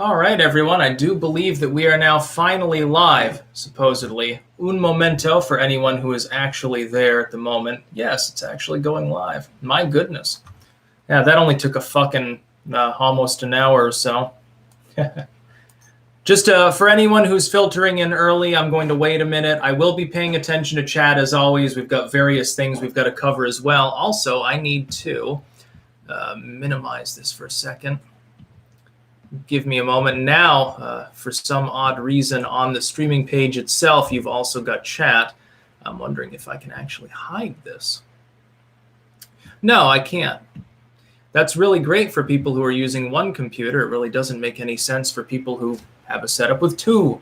All right, everyone. I do believe that we are now finally live, supposedly. Un momento for anyone who is actually there at the moment. Yes, it's actually going live. My goodness. Yeah, that only took a fucking almost an hour or so. Just for anyone who's filtering in early, I'm going to wait a minute. I will be paying attention to chat as always. We've got various things we've got to cover as well. Also, I need to minimize this for a second. Give me a moment. Now, for some odd reason on the streaming page itself, you've also got chat. I'm wondering if I can actually hide this. No, I can't. That's really great for people who are using one computer. It really doesn't make any sense for people who have a setup with two.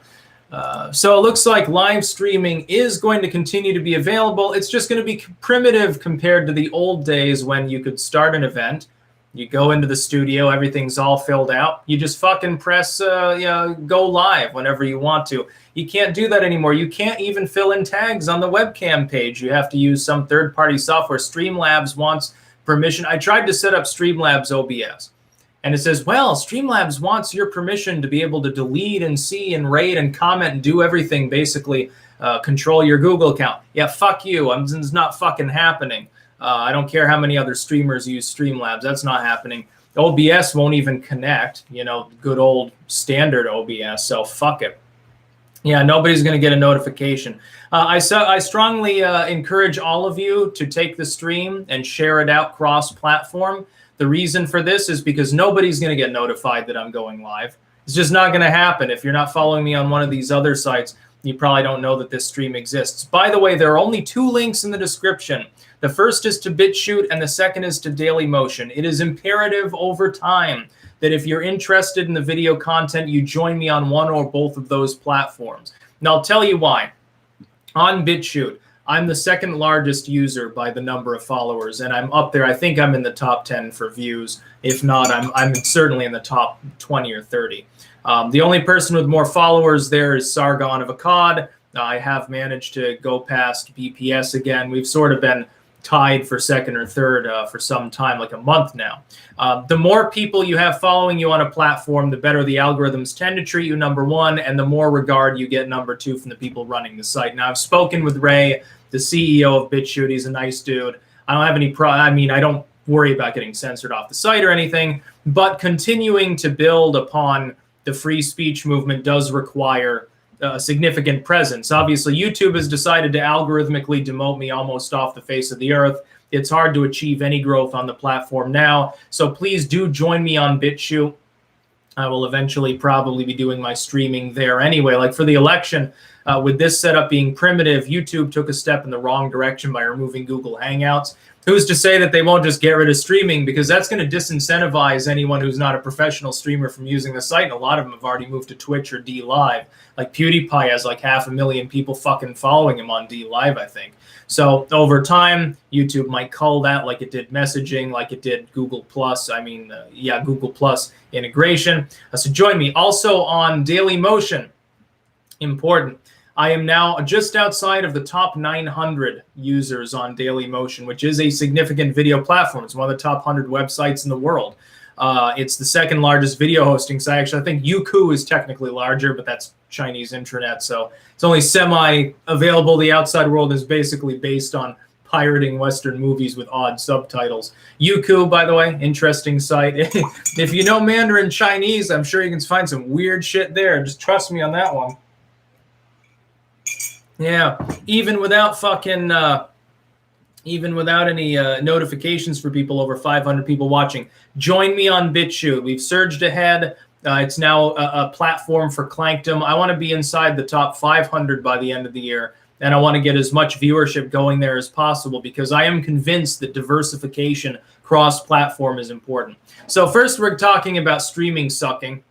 So it looks like live streaming is going to continue to be available. It's just going to be primitive compared to the old days when you could start an event. You go into the studio, everything's all filled out. You just fucking press go live whenever you want to. You can't do that anymore. You can't even fill in tags on the webcam page. You have to use some third-party software. Streamlabs wants permission. I tried to set up Streamlabs OBS, and it says, well, Streamlabs wants your permission to be able to delete and see and rate and comment and do everything, basically control your Google account. Yeah, fuck you. It's not fucking happening. I don't care how many other streamers use Streamlabs. That's not happening. OBS won't even connect, good old standard OBS, so fuck it. Yeah, nobody's going to get a notification. I strongly encourage all of you to take the stream and share it out cross-platform. The reason for this is because nobody's going to get notified that I'm going live. It's just not going to happen. If you're not following me on one of these other sites, you probably don't know that this stream exists. By the way, there are only two links in the description. The first is to Bitchute and the second is to Dailymotion. It is imperative over time that if you're interested in the video content, you join me on one or both of those platforms. And I'll tell you why. On Bitchute, I'm the second largest user by the number of followers, and I'm up there. I think I'm in the top 10 for views. If not, I'm certainly in the top 20 or 30. The only person with more followers there is Sargon of Akkad. I have managed to go past BPS again. We've sort of been tied for second or third for some time, like a month now. The more people you have following you on a platform, the better the algorithms tend to treat you, number one, and the more regard you get, number two, from the people running the site. Now, I've spoken with Ray, the CEO of Bitchute. He's a nice dude. I don't have any I don't worry about getting censored off the site or anything, but continuing to build upon the free speech movement does require a significant presence. Obviously, YouTube has decided to algorithmically demote me almost off the face of the earth. It's hard to achieve any growth on the platform now. So please do join me on Bitchute. I will eventually probably be doing my streaming there anyway. Like for the election, with this setup being primitive, YouTube took a step in the wrong direction by removing Google Hangouts. Who's to say that they won't just get rid of streaming, because that's going to disincentivize anyone who's not a professional streamer from using the site. And a lot of them have already moved to Twitch or D Live. Like PewDiePie has like 500,000 people fucking following him on D Live, I think. So over time, YouTube might cull that like it did messaging, like it did Google Plus. Google Plus integration. So join me also on Dailymotion. Important. I am now just outside of the top 900 users on Dailymotion, which is a significant video platform. It's one of the top 100 websites in the world. It's the second largest video hosting site. Actually, I think Youku is technically larger, but that's Chinese intranet, so it's only semi-available. The outside world is basically based on pirating Western movies with odd subtitles. Youku, by the way, interesting site. If you know Mandarin Chinese, I'm sure you can find some weird shit there. Just trust me on that one. Yeah, even without any notifications for people over 500 people watching, join me on Bitchute. We've surged ahead. It's now a platform for Clankdom. I want to be inside the top 500 by the end of the year, and I want to get as much viewership going there as possible because I am convinced that diversification cross-platform is important. So first, we're talking about streaming sucking.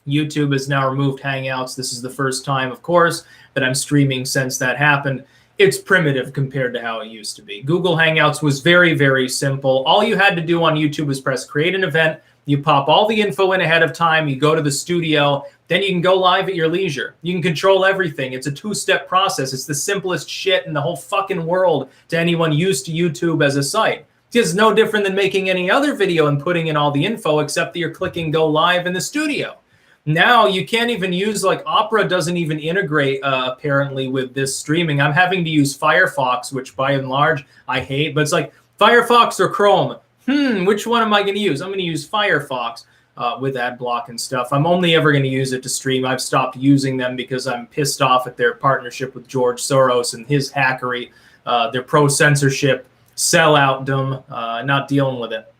YouTube has now removed Hangouts. This is the first time, of course, that I'm streaming since that happened. It's primitive compared to how it used to be. Google Hangouts was very, very simple. All you had to do on YouTube was press create an event. You pop all the info in ahead of time. You go to the studio. Then you can go live at your leisure. You can control everything. It's a two-step process. It's the simplest shit in the whole fucking world to anyone used to YouTube as a site. It's no different than making any other video and putting in all the info, except that you're clicking go live in the studio. Now you can't even use, like, Opera doesn't even integrate apparently with this streaming. I'm having to use Firefox, which by and large I hate, but it's like Firefox or Chrome. Which one am I going to use? I'm going to use Firefox with ad block and stuff. I'm only ever going to use it to stream. I've stopped using them because I'm pissed off at their partnership with George Soros and his hackery, their pro-censorship, selloutdom, not dealing with it.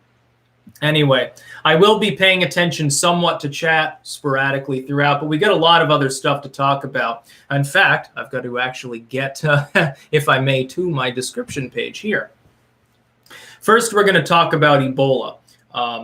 Anyway, I will be paying attention somewhat to chat sporadically throughout, but we got a lot of other stuff to talk about. In fact, I've got to actually get, if I may, to my description page here. First, we're going to talk about Ebola.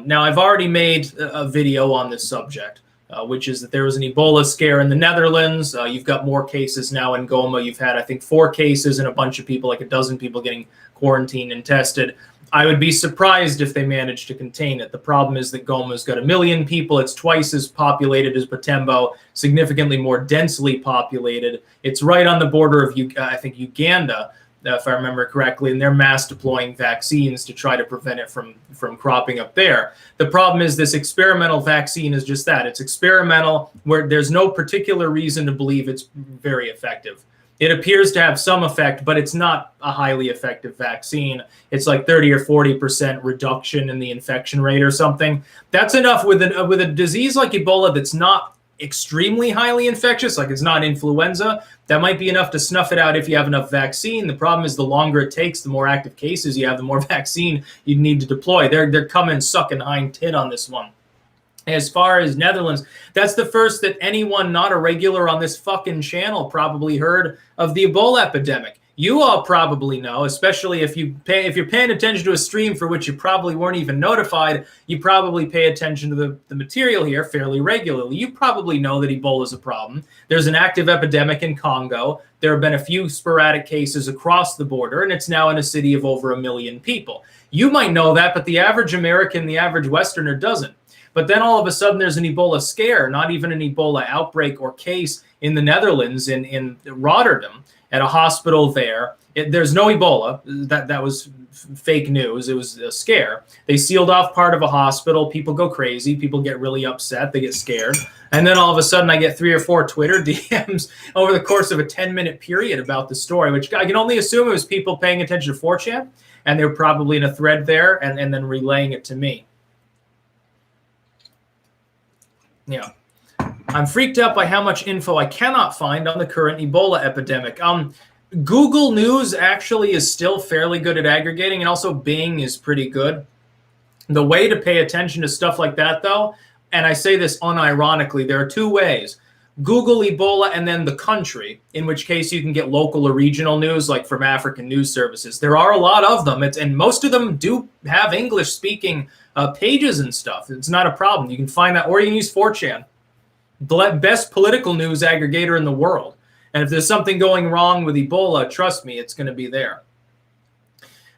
Now, I've already made a video on this subject, which is that there was an Ebola scare in the Netherlands. You've got more cases now in Goma. You've had, I think, 4 cases and a bunch of people, like a dozen people getting quarantined and tested. I would be surprised if they managed to contain it. The problem is that Goma's got 1 million people. It's twice as populated as Butembo, significantly more densely populated. It's right on the border of, I think, Uganda, if I remember correctly, and they're mass deploying vaccines to try to prevent it from cropping up there. The problem is this experimental vaccine is just that. It's experimental, where there's no particular reason to believe it's very effective. It appears to have some effect, but it's not a highly effective vaccine. It's like 30 or 40% reduction in the infection rate or something. That's enough with a disease like Ebola that's not extremely highly infectious, like it's not influenza. That might be enough to snuff it out if you have enough vaccine. The problem is the longer it takes, the more active cases you have, the more vaccine you need to deploy. They're coming sucking hind tit on this one. As far as Netherlands, that's the first that anyone not a regular on this fucking channel probably heard of the Ebola epidemic. You all probably know, especially if you're paying attention to a stream for which you probably weren't even notified. You probably pay attention to the material here fairly regularly. You probably know that Ebola is a problem. There's an active epidemic in Congo. There have been a few sporadic cases across the border, and it's now in a city of over 1 million people. You might know that, but the average American, the average Westerner doesn't. But then all of a sudden there's an Ebola scare, not even an Ebola outbreak or case in the Netherlands, in Rotterdam, at a hospital there. There's no Ebola. That was fake news. It was a scare. They sealed off part of a hospital. People go crazy. People get really upset. They get scared. And then all of a sudden I get 3 or 4 Twitter DMs over the course of a 10-minute period about the story, which I can only assume it was people paying attention to 4chan, and they were probably in a thread there and then relaying it to me. Yeah, I'm freaked out by how much info I cannot find on the current Ebola epidemic. Google News actually is still fairly good at aggregating, and also Bing is pretty good. The way to pay attention to stuff like that, though, and I say this unironically, there are 2 ways. Google Ebola and then the country, in which case you can get local or regional news, like from African news services. There are a lot of them, and most of them do have English-speaking pages and stuff. It's not a problem. You can find that, or you can use 4chan, the best political news aggregator in the world. And if there's something going wrong with Ebola, trust me, it's going to be there.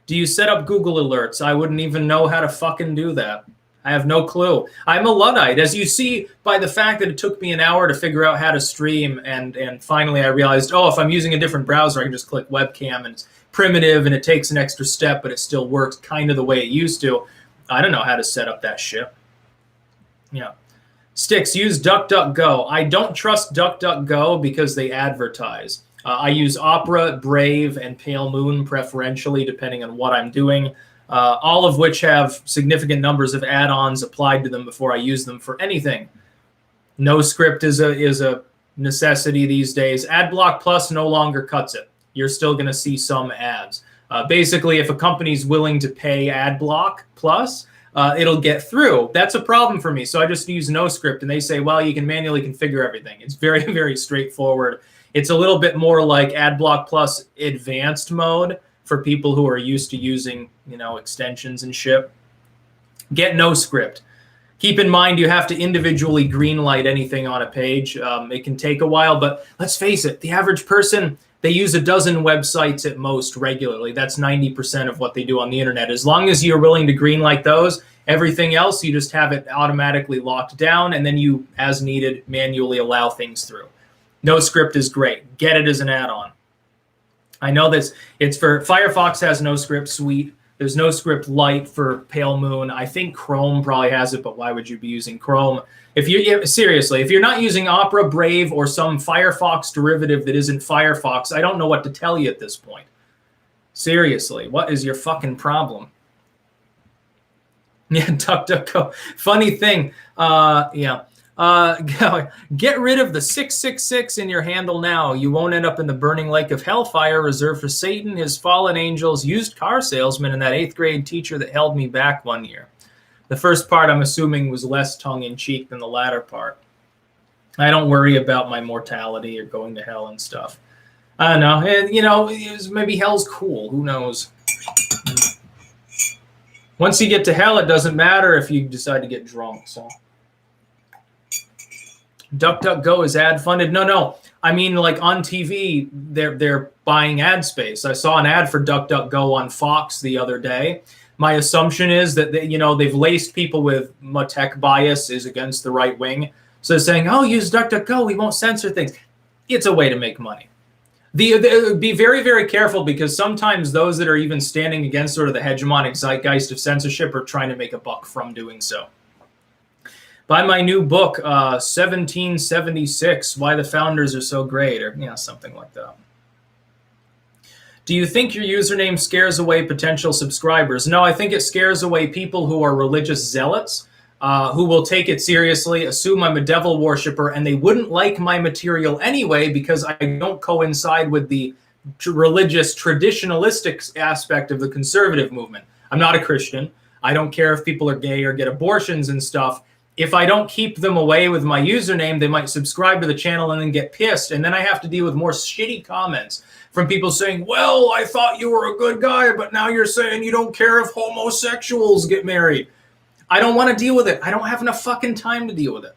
Do you set up Google alerts? I wouldn't even know how to fucking do that. I have no clue. I'm a Luddite, as you see by the fact that it took me an hour to figure out how to stream, and finally I realized, oh, if I'm using a different browser, I can just click webcam, and it's primitive, and it takes an extra step, but it still works kind of the way it used to. I don't know how to set up that shit. Yeah. Styx, use DuckDuckGo. I don't trust DuckDuckGo because they advertise. I use Opera, Brave, and Pale Moon preferentially, depending on what I'm doing, all of which have significant numbers of add-ons applied to them before I use them for anything. No script is a necessity these days. AdBlock Plus no longer cuts it. You're still going to see some ads. Basically, if a company's willing to pay AdBlock Plus, it'll get through. That's a problem for me. So I just use NoScript, and they say, well, you can manually configure everything. It's very, very straightforward. It's a little bit more like AdBlock Plus advanced mode for people who are used to using, extensions and shit. Get NoScript. Keep in mind you have to individually greenlight anything on a page. It can take a while, but let's face it, the average person, they use a dozen websites at most regularly. That's 90% of what they do on the internet. As long as you're willing to greenlight those, everything else, you just have it automatically locked down, and then you, as needed, manually allow things through. NoScript is great. Get it as an add-on. I know this. It's for Firefox has NoScript suite. There's no script light for Pale Moon. I think Chrome probably has it, but why would you be using Chrome? Seriously, if you're not using Opera, Brave, or some Firefox derivative that isn't Firefox, I don't know what to tell you at this point. Seriously, what is your fucking problem? Yeah, DuckDuckGo. Funny thing, yeah. Get rid of the 666 in your handle now. You won't end up in the burning lake of hellfire reserved for Satan, his fallen angels, used car salesman, and that 8th grade teacher that held me back one year. The first part, I'm assuming, was less tongue-in-cheek than the latter part. I don't worry about my mortality or going to hell and stuff. I don't know. And, maybe hell's cool. Who knows? Once you get to hell, it doesn't matter if you decide to get drunk. So, DuckDuckGo is ad funded. No. I mean, like on TV, they're buying ad space. I saw an ad for DuckDuckGo on Fox the other day. My assumption is that they've laced people with tech bias is against the right wing. So they're saying, "Oh, use DuckDuckGo. We won't censor things." It's a way to make money. Be very, very careful, because sometimes those that are even standing against sort of the hegemonic zeitgeist of censorship are trying to make a buck from doing so. Buy my new book, 1776, Why the Founders Are So Great, or something like that. Do you think your username scares away potential subscribers? No, I think it scares away people who are religious zealots, who will take it seriously, assume I'm a devil worshiper, and they wouldn't like my material anyway because I don't coincide with the religious traditionalistic aspect of the conservative movement. I'm not a Christian. I don't care if people are gay or get abortions and stuff. If I don't keep them away with my username, they might subscribe to the channel and then get pissed, and then I have to deal with more shitty comments from people saying, "Well, I thought you were a good guy, but now you're saying you don't care if homosexuals get married." I don't want to deal with it. I don't have enough fucking time to deal with it.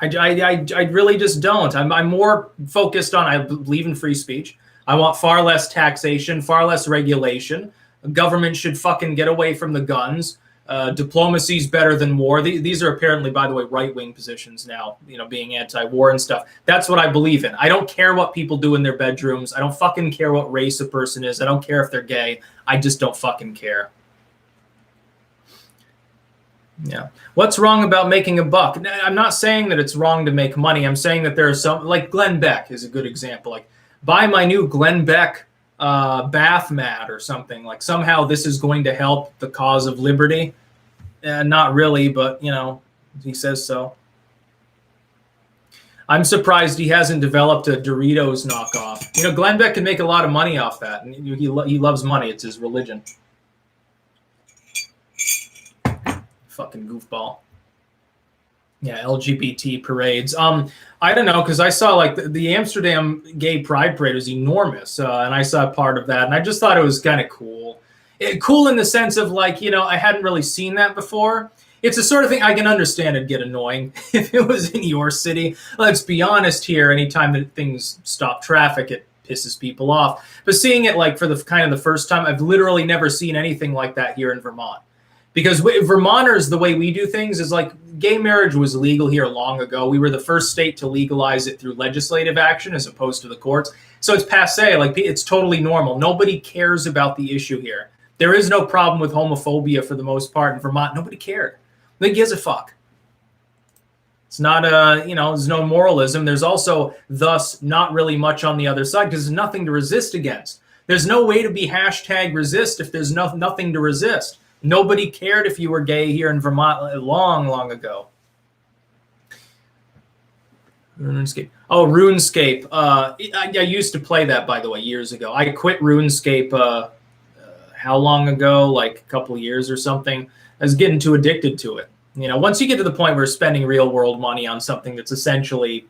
I really just don't. I'm more focused on, I believe in free speech. I want far less taxation, far less regulation. The government should fucking get away from the guns. Diplomacy is better than war. These are apparently, by the way, right-wing positions now, being anti-war and stuff. That's what I believe in. I don't care what people do in their bedrooms. I don't fucking care what race a person is. I don't care if they're gay. I just don't fucking care. Yeah. What's wrong about making a buck? I'm not saying that it's wrong to make money. I'm saying that there are some, like Glenn Beck is a good example. Like, buy my new Glenn Beck bath mat or something. Like, somehow this is going to help the cause of liberty. Not really, but, he says so. I'm surprised he hasn't developed a Doritos knockoff. Glenn Beck can make a lot of money off that. And he loves money. It's his religion. Fucking goofball. Yeah, LGBT parades. I don't know, because I saw like the Amsterdam Gay Pride Parade was enormous, and I saw part of that, and I just thought it was kind of cool. Cool in the sense of like, I hadn't really seen that before. It's the sort of thing I can understand it'd get annoying if it was in your city. Let's be honest here, anytime that things stop traffic, it pisses people off. But seeing it like for the kind of the first time, I've literally never seen anything like that here in Vermont. Because Vermonters, the way we do things is like gay marriage was legal here long ago. We were the first state to legalize it through legislative action as opposed to the courts. So it's passé, like it's totally normal. Nobody cares about the issue here. There is no problem with homophobia for the most part in Vermont. Nobody cared. Nobody gives a fuck. It's not there's no moralism. There's also thus not really much on the other side because there's nothing to resist against. There's no way to be #resist if there's nothing to resist. Nobody cared if you were gay here in Vermont long, long ago. RuneScape. Oh, RuneScape. I used to play that, by the way, years ago. I quit RuneScape how long ago? Like a couple of years or something. I was getting too addicted to it. Once you get to the point where you're spending real world money on something that's essentially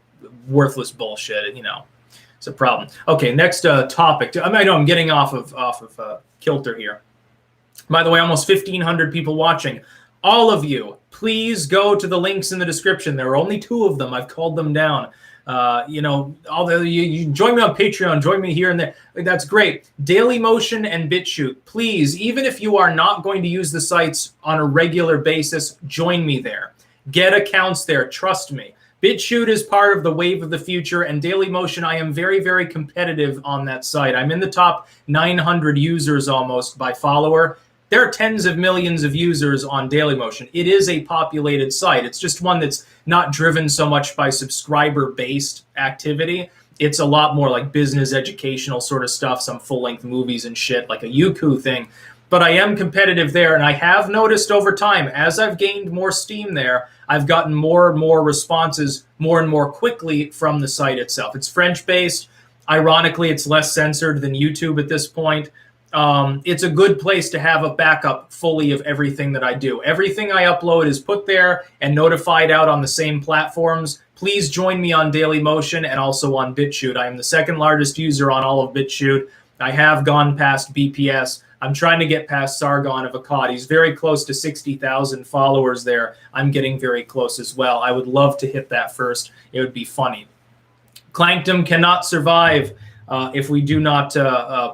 worthless bullshit, it's a problem. Okay, next topic. I know I'm getting off of kilter here. By the way, almost 1,500 people watching. All of you, please go to the links in the description. There are only 2 of them. I've called them down. You join me on Patreon, join me here and there. That's great. Dailymotion and Bitchute, please, even if you are not going to use the sites on a regular basis, join me there. Get accounts there. Trust me. Bitchute is part of the wave of the future, and Dailymotion, I am very, very competitive on that site. I'm in the top 900 users almost by follower. There are tens of millions of users on Dailymotion. It is a populated site. It's just one that's not driven so much by subscriber-based activity. It's a lot more like business, educational sort of stuff, some full-length movies and shit, like a Youku thing. But I am competitive there, and I have noticed over time, as I've gained more steam there, I've gotten more and more responses more and more quickly from the site itself. It's French-based. Ironically, it's less censored than YouTube at this point. It's a good place to have a backup fully of everything that I do. Everything I upload is put there and notified out on the same platforms. Please join me on Dailymotion and also on Bitchute. I am the second largest user on all of Bitchute. I have gone past BPS. I'm trying to get past Sargon of Akkad. He's very close to 60,000 followers there. I'm getting very close as well. I would love to hit that first. It would be funny. Clankdom cannot survive if we do not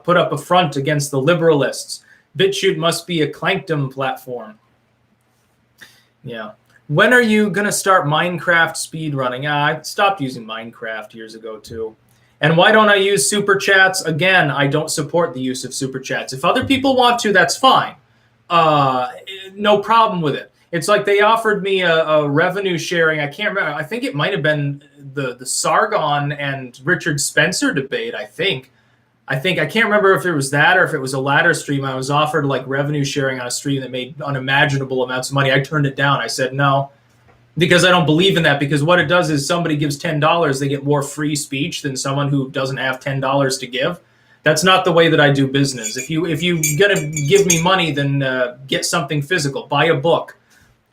put up a front against the liberalists. Bitchute must be a Clankdom platform. Yeah. When are you going to start Minecraft speedrunning? I stopped using Minecraft years ago, too. And why don't I use super chats? Again, I don't support the use of super chats. If other people want to, that's fine. No problem with it. It's like they offered me a revenue sharing. I can't remember. I think it might have been the Sargon and Richard Spencer debate, I think. I can't remember if it was that or if it was a latter stream. I was offered like revenue sharing on a stream that made unimaginable amounts of money. I turned it down. I said no. Because I don't believe in that. Because what it does is somebody gives $10, they get more free speech than someone who doesn't have $10 to give. That's not the way that I do business. If you're gonna give me money, then get something physical. Buy a book.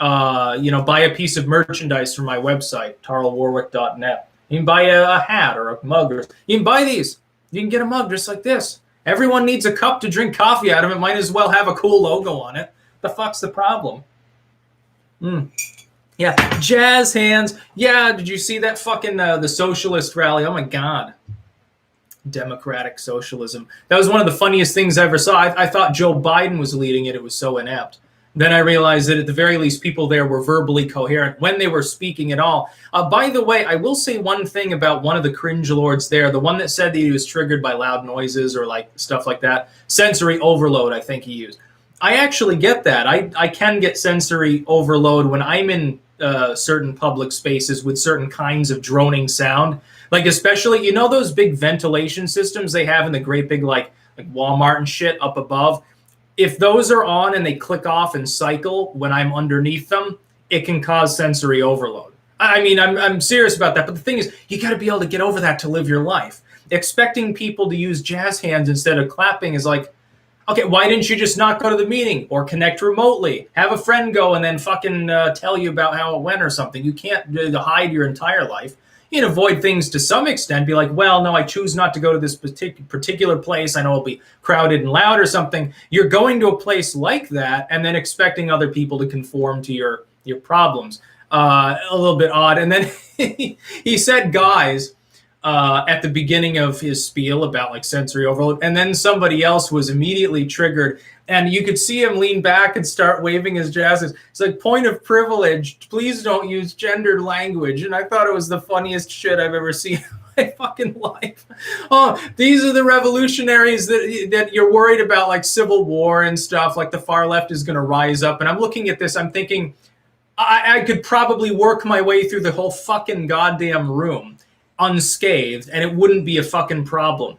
Buy a piece of merchandise from my website, tarlwarwick.net. You can buy a hat or a mug, or you can buy these. You can get a mug just like this. Everyone needs a cup to drink coffee out of. It might as well have a cool logo on it. The fuck's the problem? Yeah, jazz hands. Yeah, did you see that fucking the socialist rally? Oh my god. Democratic socialism. That was one of the funniest things I ever saw. I thought Joe Biden was leading it. It was so inept. Then I realized that at the very least, people there were verbally coherent when they were speaking at all. By the way, I will say one thing about one of the cringe lords there, the one that said that he was triggered by loud noises or like stuff like that. Sensory overload, I think he used. I actually get that. I can get sensory overload when I'm in certain public spaces with certain kinds of droning sound. Like especially, those big ventilation systems they have in the great big like Walmart and shit up above? If those are on and they click off and cycle when I'm underneath them, it can cause sensory overload. I mean, I'm serious about that. But the thing is, you got to be able to get over that to live your life. Expecting people to use jazz hands instead of clapping is like, okay, why didn't you just not go to the meeting or connect remotely? Have a friend go and then fucking tell you about how it went or something. You can't hide your entire life. You can avoid things to some extent. Be like, well, no, I choose not to go to this particular place. I know it'll be crowded and loud or something. You're going to a place like that and then expecting other people to conform to your problems. A little bit odd. And then he said, guys, at the beginning of his spiel about like sensory overload, and then somebody else was immediately triggered, and you could see him lean back and start waving his jazzes. It's like, point of privilege, please don't use gendered language. And I thought it was the funniest shit I've ever seen in my fucking life. Oh, these are the revolutionaries that you're worried about, like civil war and stuff, like the far left is going to rise up. And I'm looking at this, I'm thinking, I could probably work my way through the whole fucking goddamn room unscathed, and it wouldn't be a fucking problem.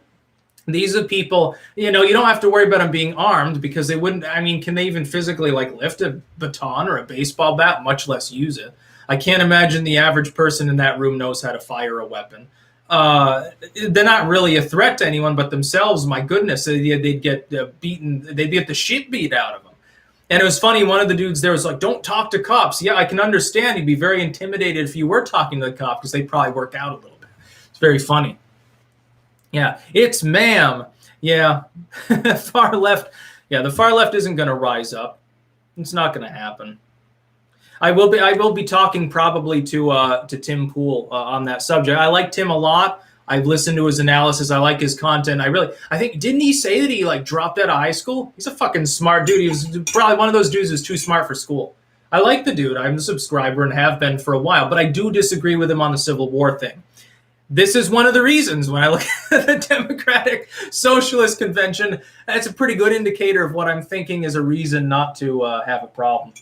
These are people, you don't have to worry about them being armed because they wouldn't, can they even physically like lift a baton or a baseball bat, much less use it? I can't imagine the average person in that room knows how to fire a weapon. They're not really a threat to anyone but themselves. My goodness, they'd get beaten, they'd get the shit beat out of them. And it was funny, one of the dudes there was like, don't talk to cops. Yeah, I can understand you'd be very intimidated if you were talking to the cop because they'd probably work out a little bit. It's very funny. Yeah, it's ma'am. Yeah, far left. Yeah, the far left isn't going to rise up. It's not going to happen. I will be talking probably to Tim Pool on that subject. I like Tim a lot. I've listened to his analysis. I like his content. I think, didn't he say that he like dropped out of high school? He's a fucking smart dude. He was probably one of those dudes who's too smart for school. I like the dude. I'm a subscriber and have been for a while, but I do disagree with him on the Civil War thing. This is one of the reasons when I look at the Democratic Socialist Convention, that's a pretty good indicator of what I'm thinking is a reason not to have a problem.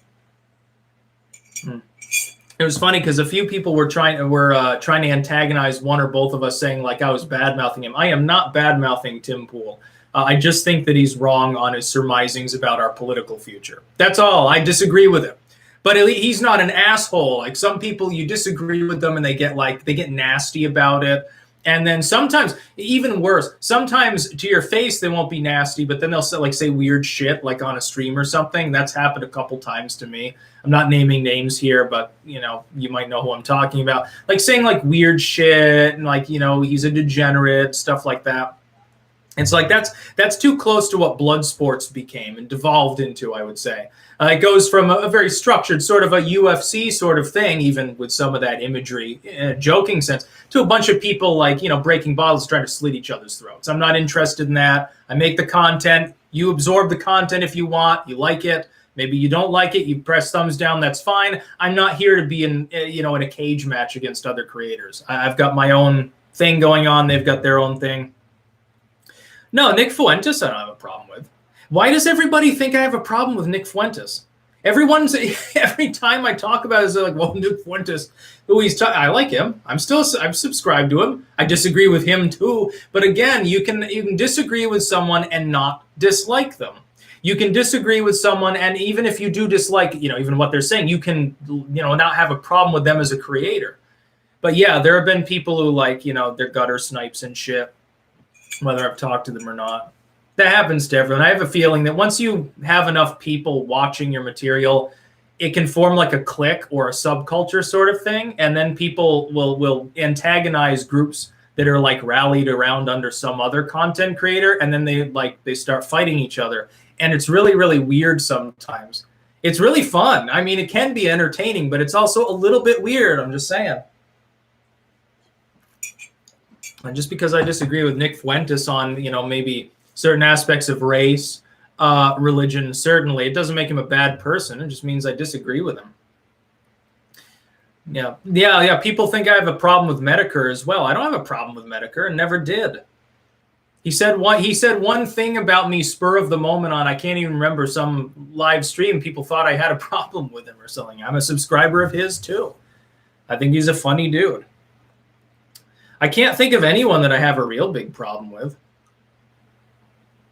It was funny because a few people were trying to antagonize one or both of us, saying like I was bad mouthing him. I am not bad mouthing Tim Pool. I just think that he's wrong on his surmisings about our political future. That's all. I disagree with him. But he's not an asshole. Like some people, you disagree with them and they get nasty about it. And then sometimes, even worse, sometimes to your face they won't be nasty, but then they'll say weird shit like on a stream or something. That's happened a couple times to me. I'm not naming names here, but you might know who I'm talking about. Like saying like weird shit and he's a degenerate, stuff like that. It's like that's too close to what blood sports became and devolved into, I would say. It goes from a very structured sort of a UFC sort of thing, even with some of that imagery, joking sense, to a bunch of people breaking bottles trying to slit each other's throats. I'm not interested in that. I make the content. You absorb the content if you want. You like it. Maybe you don't like it. You press thumbs down. That's fine. I'm not here to be in a cage match against other creators. I've got my own thing going on. They've got their own thing. No, Nick Fuentes I don't have a problem with. Why does everybody think I have a problem with Nick Fuentes? Every time I talk about it, they're like, well, Nick Fuentes, I like him. I'm subscribed to him. I disagree with him too. But again, you can disagree with someone and not dislike them. You can disagree with someone, and even if you do dislike, even what they're saying, you can, not have a problem with them as a creator. But yeah, there have been people who they're gutter snipes and shit, whether I've talked to them or not. That happens to everyone. I have a feeling that once you have enough people watching your material, it can form like a clique or a subculture sort of thing, and then people will antagonize groups that are rallied around under some other content creator, and then they start fighting each other. And it's really, really weird sometimes. It's really fun. I mean, it can be entertaining, but it's also a little bit weird. I'm just saying. And just because I disagree with Nick Fuentes on, maybe certain aspects of race, religion, certainly, it doesn't make him a bad person. It just means I disagree with him. Yeah. People think I have a problem with Medicare as well. I don't have a problem with Medicare and never did. He said one thing about me spur of the moment on, I can't even remember, some live stream. People thought I had a problem with him or something. I'm a subscriber of his too. I think he's a funny dude. I can't think of anyone that I have a real big problem with.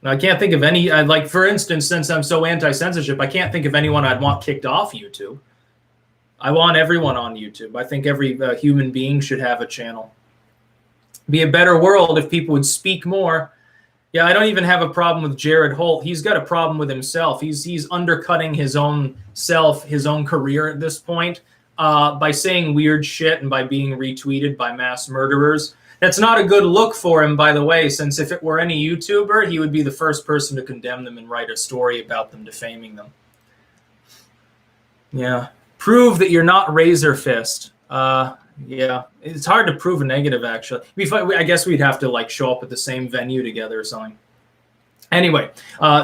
I can't think of any, for instance, since I'm so anti-censorship, I can't think of anyone I'd want kicked off YouTube. I want everyone on YouTube. I think every human being should have a channel. Be a better world if people would speak more. Yeah, I don't even have a problem with Jared Holt. He's got a problem with himself. He's undercutting his own self, his own career at this point, by saying weird shit and by being retweeted by mass murderers. That's not a good look for him, by the way, since if it were any YouTuber, he would be the first person to condemn them and write a story about them defaming them. Yeah. Prove that you're not Razor Fist. Yeah. It's hard to prove a negative, actually. I guess we'd have to show up at the same venue together or something. Anyway,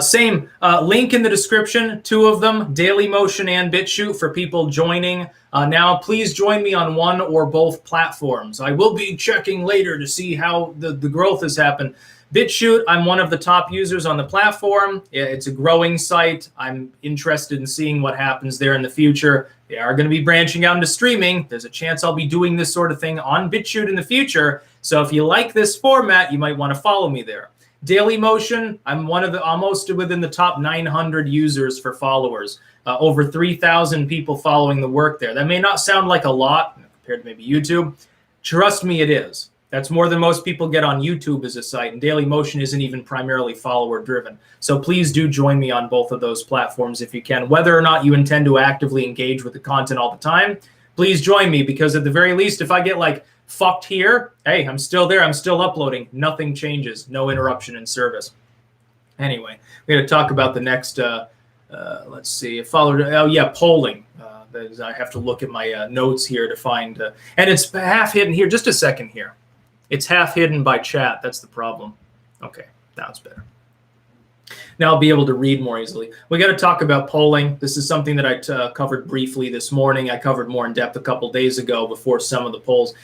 same link in the description, two of them, Dailymotion and Bitchute, for people joining. Now, please join me on one or both platforms. I will be checking later to see how the growth has happened. Bitchute, I'm one of the top users on the platform. It's a growing site. I'm interested in seeing what happens there in the future. They are going to be branching out into streaming. There's a chance I'll be doing this sort of thing on Bitchute in the future. So if you like this format, you might want to follow me there. Dailymotion, I'm one of the almost within the top 900 users for followers. Over 3,000 people following the work there. That may not sound like a lot compared to maybe YouTube. Trust me, it is. That's more than most people get on YouTube as a site, and Dailymotion isn't even primarily follower-driven. So please do join me on both of those platforms if you can. Whether or not you intend to actively engage with the content all the time, please join me, because at the very least, if I get fucked here, hey, I'm still there. I'm still uploading. Nothing changes. No interruption in service. Anyway, we're going to talk about the next, let's see, polling. I have to look at my notes here to find, and it's half hidden here. Just a second here. It's half hidden by chat. That's the problem. Okay, now it's better. Now I'll be able to read more easily. We got to talk about polling. This is something that I covered briefly this morning. I covered more in depth a couple days ago before some of the polls.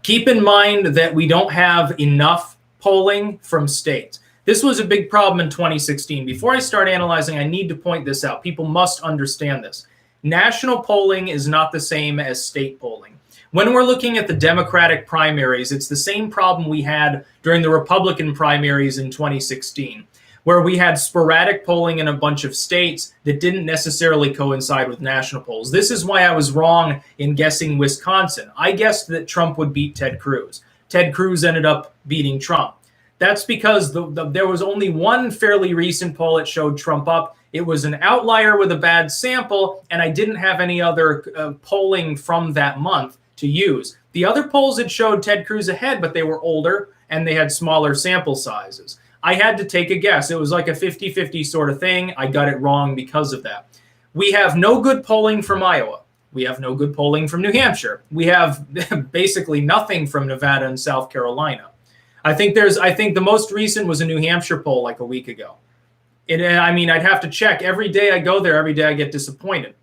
Keep in mind that we don't have enough polling from states. This was a big problem in 2016. Before I start analyzing, I need to point this out. People must understand this. National polling is not the same as state polling. When we're looking at the Democratic primaries, it's the same problem we had during the Republican primaries in 2016, where we had sporadic polling in a bunch of states that didn't necessarily coincide with national polls. This is why I was wrong in guessing Wisconsin. I guessed that Trump would beat Ted Cruz. Ted Cruz ended up beating Trump. That's because there was only one fairly recent poll that showed Trump up. It was an outlier with a bad sample, and I didn't have any other polling from that month to use. The other polls had showed Ted Cruz ahead, but they were older and they had smaller sample sizes. I had to take a guess. It was like a 50-50 sort of thing. I got it wrong because of that. We have no good polling from Iowa. We have no good polling from New Hampshire. We have basically nothing from Nevada and South Carolina. I think the most recent was a New Hampshire poll like a week ago. I'd have to check. Every day I go there, every day I get disappointed.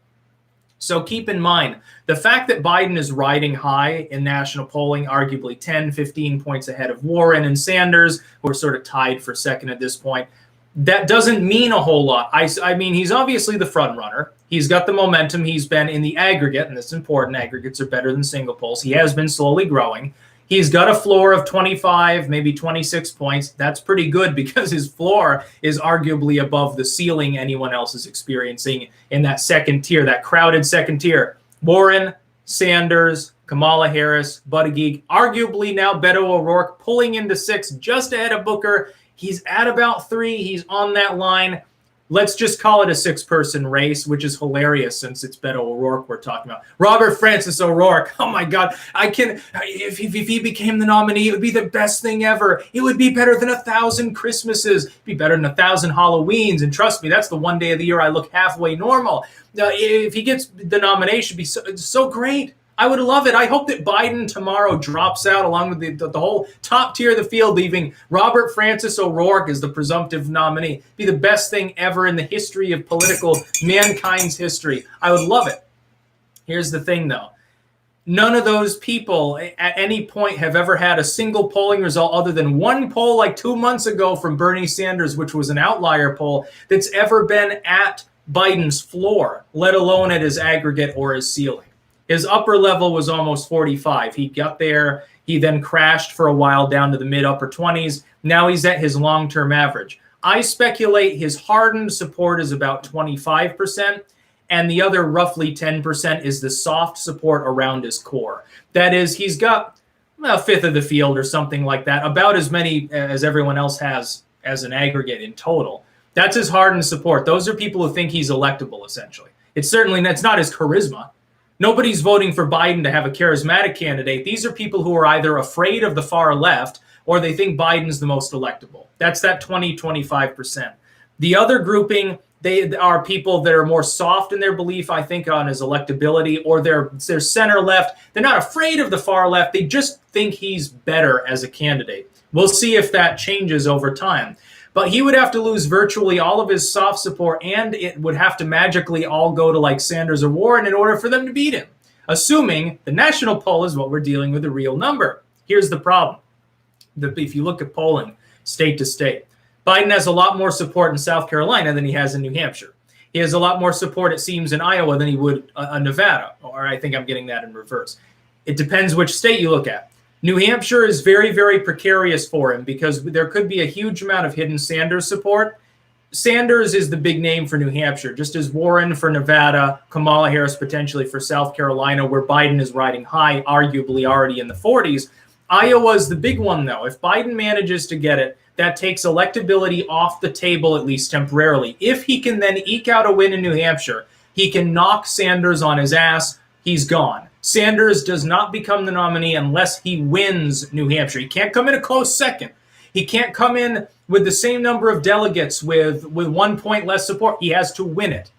So keep in mind, the fact that Biden is riding high in national polling, arguably 10, 15 points ahead of Warren and Sanders, who are sort of tied for second at this point, that doesn't mean a whole lot. I mean, he's obviously the front runner. He's got the momentum. He's been in the aggregate, and it's important. Aggregates are better than single polls. He has been slowly growing. He's got a floor of 25, maybe 26 points. That's pretty good because his floor is arguably above the ceiling anyone else is experiencing in that second tier, that crowded second tier. Warren, Sanders, Kamala Harris, Buttigieg, arguably now Beto O'Rourke pulling into 6 just ahead of Booker. He's at about 3. He's on that line. Let's just call it a 6-person race, which is hilarious since it's Beto O'Rourke we're talking about. Robert Francis O'Rourke. Oh my God. If he became the nominee, it would be the best thing ever. It would be better than 1,000 Christmases. It'd be better than 1,000 Halloweens. And trust me, that's the one day of the year I look halfway normal. If he gets the nomination, it'd be so great. I would love it. I hope that Biden tomorrow drops out along with the whole top tier of the field, leaving Robert Francis O'Rourke as the presumptive nominee. It'd be the best thing ever in the history of political mankind's history. I would love it. Here's the thing, though. None of those people at any point have ever had a single polling result other than one poll like 2 months ago from Bernie Sanders, which was an outlier poll, that's ever been at Biden's floor, let alone at his aggregate or his ceiling. His upper level was almost 45. He got there. He then crashed for a while down to the mid-upper 20s. Now he's at his long-term average. I speculate his hardened support is about 25%, and the other roughly 10% is the soft support around his core. That is, he's got a fifth of the field or something like that, about as many as everyone else has as an aggregate in total. That's his hardened support. Those are people who think he's electable, essentially. It's not his charisma. Nobody's voting for Biden to have a charismatic candidate. These are people who are either afraid of the far left or they think Biden's the most electable. That's that 20-25%. The other grouping, they are people that are more soft in their belief, I think, on his electability, or they're center left. They're not afraid of the far left. They just think he's better as a candidate. We'll see if that changes over time. But he would have to lose virtually all of his soft support, and it would have to magically all go to like Sanders or Warren in order for them to beat him, assuming the national poll is what we're dealing with, a real number. Here's the problem. If you look at polling state to state, Biden has a lot more support in South Carolina than he has in New Hampshire. He has a lot more support, it seems, in Iowa than he would Nevada, or I think I'm getting that in reverse. It depends which state you look at. New Hampshire is very, very precarious for him because there could be a huge amount of hidden Sanders support. Sanders is the big name for New Hampshire, just as Warren for Nevada, Kamala Harris potentially for South Carolina, where Biden is riding high, arguably already in the 40s. Iowa is the big one, though. If Biden manages to get it, that takes electability off the table, at least temporarily. If he can then eke out a win in New Hampshire, he can knock Sanders on his ass. He's gone. Sanders does not become the nominee unless he wins New Hampshire. He can't come in a close second. He can't come in with the same number of delegates with 1 point less support. He has to win it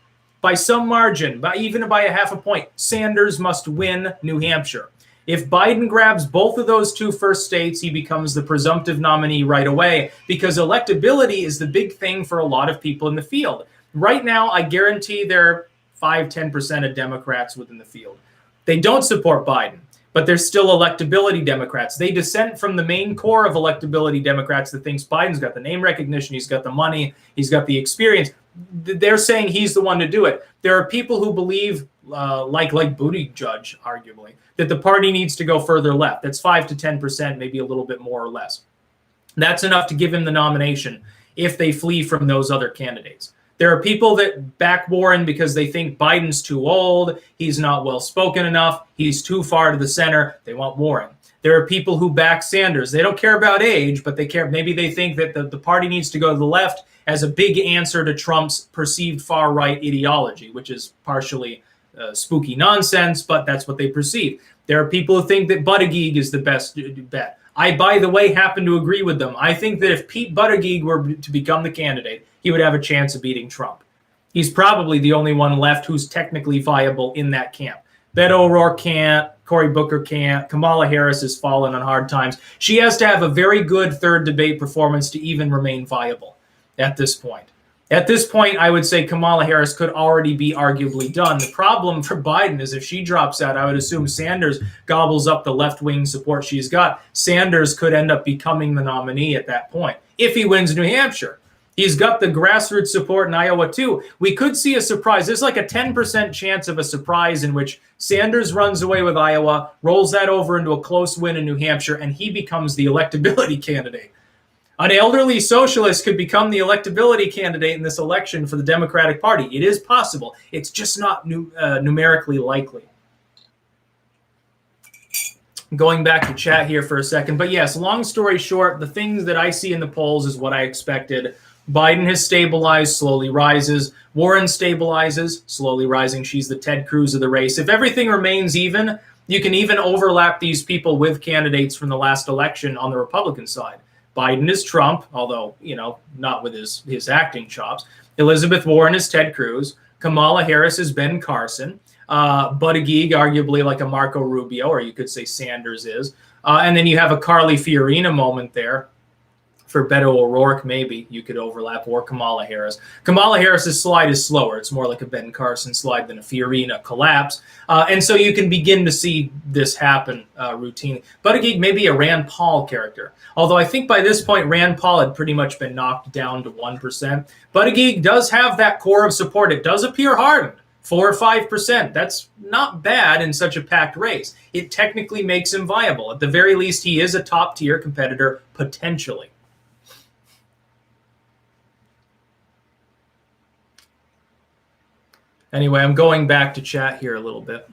by some margin, even by a half a point. Sanders must win New Hampshire. If Biden grabs both of those two first states, he becomes the presumptive nominee right away, because electability is the big thing for a lot of people in the field. Right now, I guarantee there are 5-10% of Democrats within the field. They don't support Biden, but they're still electability Democrats. They dissent from the main core of electability Democrats that thinks Biden's got the name recognition, he's got the money, he's got the experience. They're saying he's the one to do it. There are people who believe, like Buttigieg, arguably, that the party needs to go further left. That's 5-10%, maybe a little bit more or less. That's enough to give him the nomination if they flee from those other candidates. There are people that back Warren because they think Biden's too old, he's not well-spoken enough, he's too far to the center. They want Warren. There are people who back Sanders. They don't care about age, but they care. Maybe they think that the party needs to go to the left as a big answer to Trump's perceived far-right ideology, which is partially spooky nonsense, but that's what they perceive. There are people who think that Buttigieg is the best bet. I, by the way, happen to agree with them. I think that if Pete Buttigieg were to become the candidate, he would have a chance of beating Trump. He's probably the only one left who's technically viable in that camp. Beto O'Rourke can't. Cory Booker can't. Kamala Harris has fallen on hard times. She has to have a very good third debate performance to even remain viable at this point. At this point, I would say Kamala Harris could already be arguably done. The problem for Biden is if she drops out, I would assume Sanders gobbles up the left-wing support she's got. Sanders could end up becoming the nominee at that point if he wins New Hampshire. He's got the grassroots support in Iowa, too. We could see a surprise. There's like a 10% chance of a surprise in which Sanders runs away with Iowa, rolls that over into a close win in New Hampshire, and he becomes the electability candidate. An elderly socialist could become the electability candidate in this election for the Democratic Party. It is possible. It's just not numerically likely. Going back to chat here for a second. But yes, long story short, the things that I see in the polls is what I expected. Biden has stabilized, slowly rises. Warren stabilizes, slowly rising. She's the Ted Cruz of the race. If everything remains even, you can even overlap these people with candidates from the last election on the Republican side. Biden is Trump, although, not with his acting chops. Elizabeth Warren is Ted Cruz. Kamala Harris is Ben Carson. Buttigieg, arguably like a Marco Rubio, or you could say Sanders is. And then you have a Carly Fiorina moment there. For Beto O'Rourke, maybe you could overlap, or Kamala Harris. Kamala Harris's slide is slower. It's more like a Ben Carson slide than a Fiorina collapse. And so you can begin to see this happen routinely. Buttigieg may be a Rand Paul character. Although I think by this point, Rand Paul had pretty much been knocked down to 1%. Buttigieg does have that core of support. It does appear hardened. 4 or 5%. That's not bad in such a packed race. It technically makes him viable. At the very least, he is a top-tier competitor, potentially. Anyway, I'm going back to chat here a little bit.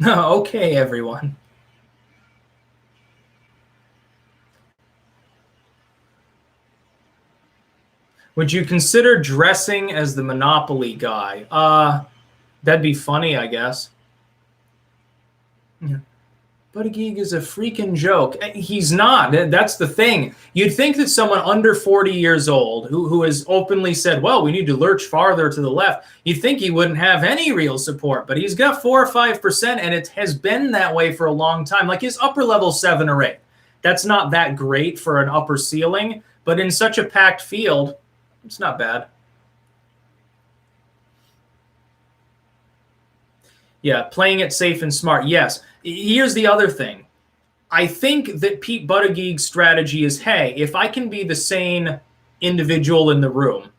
Okay, everyone. Would you consider dressing as the Monopoly guy? That'd be funny, I guess. Yeah. Buttigieg is a freaking joke. He's not. That's the thing. You'd think that someone under 40 years old who has openly said, well, we need to lurch farther to the left, you'd think he wouldn't have any real support. But he's got 4 or 5%, and it has been that way for a long time. Like his upper level 7 or 8. That's not that great for an upper ceiling, but in such a packed field, it's not bad. Yeah, playing it safe and smart. Yes. Here's the other thing. I think that Pete Buttigieg's strategy is, hey, if I can be the sane individual in the room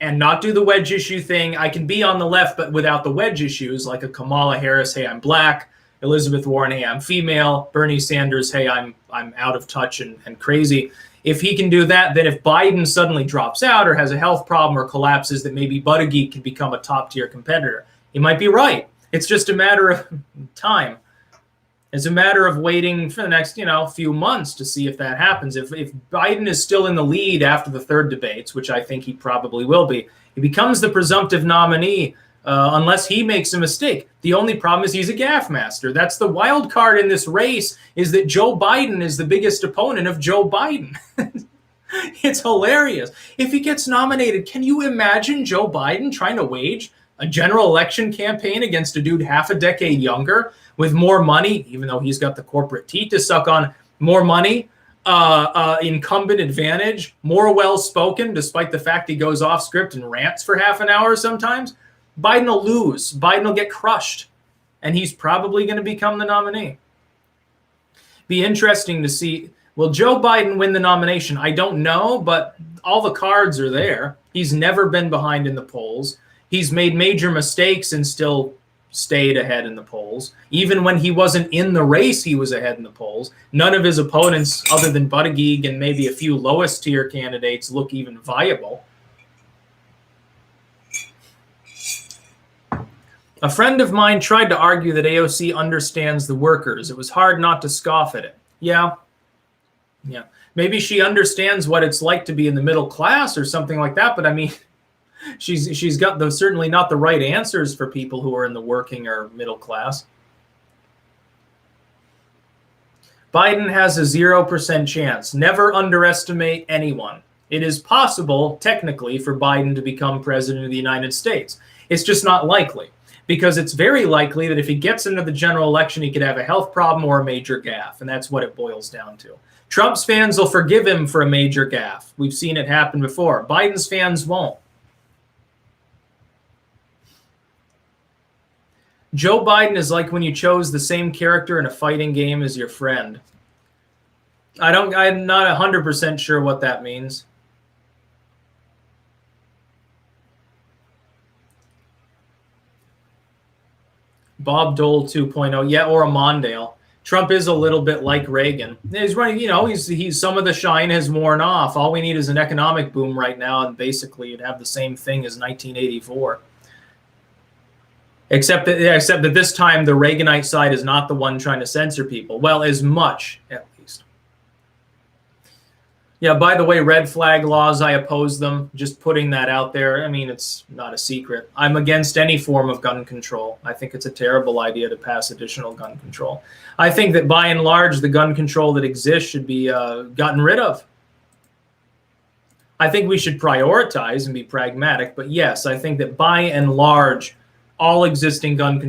and not do the wedge issue thing, I can be on the left but without the wedge issues, like a Kamala Harris, hey, I'm black, Elizabeth Warren, hey, I'm female, Bernie Sanders, hey, I'm out of touch and crazy. If he can do that, then if Biden suddenly drops out or has a health problem or collapses, that maybe Buttigieg can become a top-tier competitor. He might be right. It's just a matter of time. It's a matter of waiting for the next, few months to see if that happens. If Biden is still in the lead after the third debates, which I think he probably will be, he becomes the presumptive nominee unless he makes a mistake. The only problem is he's a gaffe master. That's the wild card in this race, is that Joe Biden is the biggest opponent of Joe Biden. It's hilarious. If he gets nominated, can you imagine Joe Biden trying to wage A general election campaign against a dude half a decade younger with more money, even though he's got the corporate teat to suck on, more money, incumbent advantage, more well-spoken, despite the fact he goes off script and rants for half an hour sometimes. Biden will lose. Biden will get crushed. And he's probably going to become the nominee. Be interesting to see. Will Joe Biden win the nomination? I don't know, but all the cards are there. He's never been behind in the polls. He's made major mistakes and still stayed ahead in the polls. Even when he wasn't in the race, he was ahead in the polls. None of his opponents, other than Buttigieg and maybe a few lowest tier candidates, look even viable. A friend of mine tried to argue that AOC understands the workers. It was hard not to scoff at it. Yeah. Maybe she understands what it's like to be in the middle class or something like that, but I mean, she's got certainly not the right answers for people who are in the working or middle class. Biden has a 0% chance. Never underestimate anyone. It is possible, technically, for Biden to become president of the United States. It's just not likely, because it's very likely that if he gets into the general election, he could have a health problem or a major gaffe, and that's what it boils down to. Trump's fans will forgive him for a major gaffe. We've seen it happen before. Biden's fans won't. Joe Biden is like when you chose the same character in a fighting game as your friend. I'm not 100% sure what that means. Bob Dole 2.0. Yeah, or a Mondale. Trump is a little bit like Reagan. He's running, he's some of the shine has worn off. All we need is an economic boom right now, and basically you'd have the same thing as 1984. Except that this time the Reaganite side is not the one trying to censor people. Well, as much, at least. Yeah, by the way, red flag laws, I oppose them. Just putting that out there. I mean, it's not a secret. I'm against any form of gun control. I think it's a terrible idea to pass additional gun control. I think that by and large, the gun control that exists should be gotten rid of. I think we should prioritize and be pragmatic. But yes, I think that by and large, all existing gun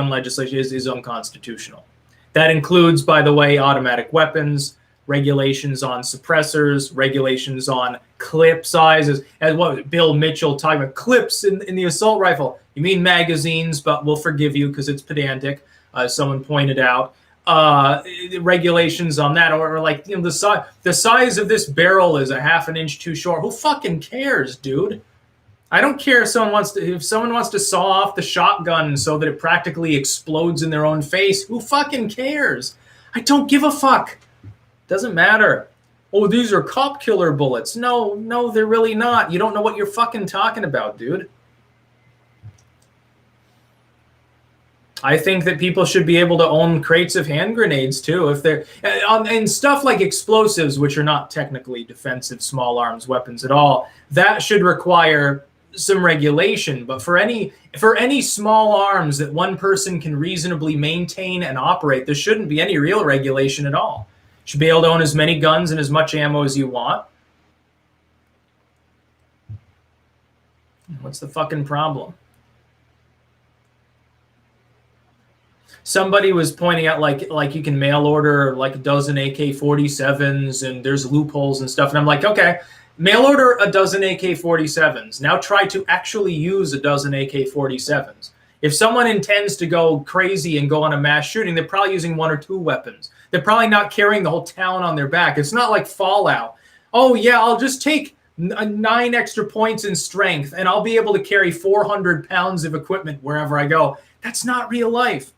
legislation is unconstitutional. That includes, by the way, automatic weapons, regulations on suppressors, regulations on clip sizes, and what Bill Mitchell talking about, clips in the assault rifle. You mean magazines, but we'll forgive you because it's pedantic. Someone pointed out regulations on that, or like the size of this barrel is a half an inch too short. Who fucking cares, dude? I don't care if someone wants to saw off the shotgun so that it practically explodes in their own face. Who fucking cares? I don't give a fuck. Doesn't matter. Oh, these are cop killer bullets. No, they're really not. You don't know what you're fucking talking about, dude. I think that people should be able to own crates of hand grenades too, if they're and stuff like explosives, which are not technically defensive small arms weapons at all. That should require some regulation, but for any small arms that one person can reasonably maintain and operate, there shouldn't be any real regulation at all. You should be able to own as many guns and as much ammo as you want. What's the fucking problem? Somebody was pointing out like you can mail order like a dozen AK-47s and there's loopholes and stuff, and I'm like, okay, mail order a dozen AK-47s. Now try to actually use a dozen AK-47s. If someone intends to go crazy and go on a mass shooting, they're probably using one or two weapons. They're probably not carrying the whole town on their back. It's not like Fallout. Oh, yeah, I'll just take 9 extra points in strength, and I'll be able to carry 400 pounds of equipment wherever I go. That's not real life.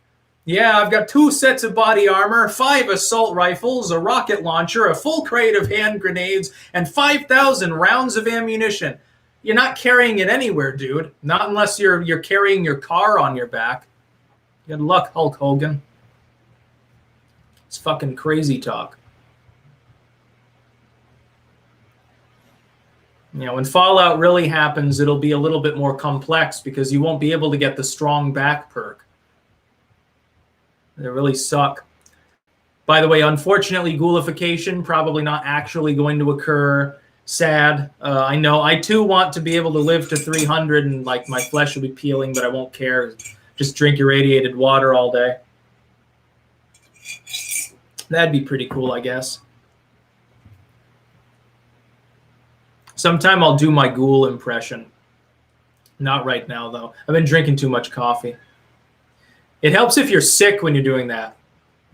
Yeah, I've got 2 sets of body armor, 5 assault rifles, a rocket launcher, a full crate of hand grenades, and 5,000 rounds of ammunition. You're not carrying it anywhere, dude. Not unless you're carrying your car on your back. Good luck, Hulk Hogan. It's fucking crazy talk. When Fallout really happens, it'll be a little bit more complex because you won't be able to get the strong back perk. They really suck. By the way, unfortunately, ghoulification probably not actually going to occur. Sad. I know. I too want to be able to live to 300 and like my flesh will be peeling, but I won't care. Just drink irradiated water all day. That'd be pretty cool, I guess. Sometime I'll do my ghoul impression. Not right now, though. I've been drinking too much coffee. It helps if you're sick when you're doing that,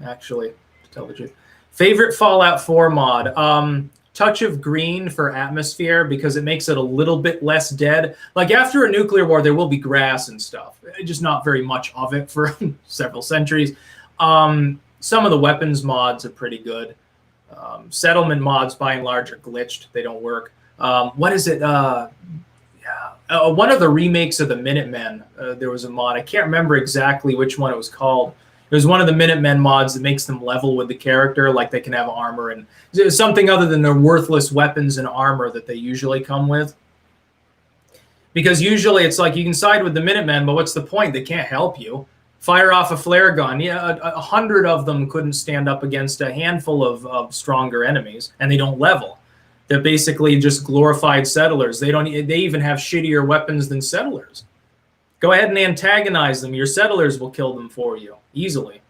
actually, to tell the truth. Favorite Fallout 4 mod? Touch of green for atmosphere because it makes it a little bit less dead. Like after a nuclear war, there will be grass and stuff. Just not very much of it for several centuries. Some of the weapons mods are pretty good. Settlement mods, by and large, are glitched. They don't work. What is it? One of the remakes of the Minutemen, there was a mod. I can't remember exactly which one it was called. It was one of the Minutemen mods that makes them level with the character, like they can have armor and something other than their worthless weapons and armor that they usually come with. Because usually it's like you can side with the Minutemen, but what's the point? They can't help you. Fire off a flare gun. Yeah, 100 of them couldn't stand up against a handful of stronger enemies, and they don't level. They're basically just glorified settlers. They even have shittier weapons than settlers. Go ahead and antagonize them. Your settlers will kill them for you easily.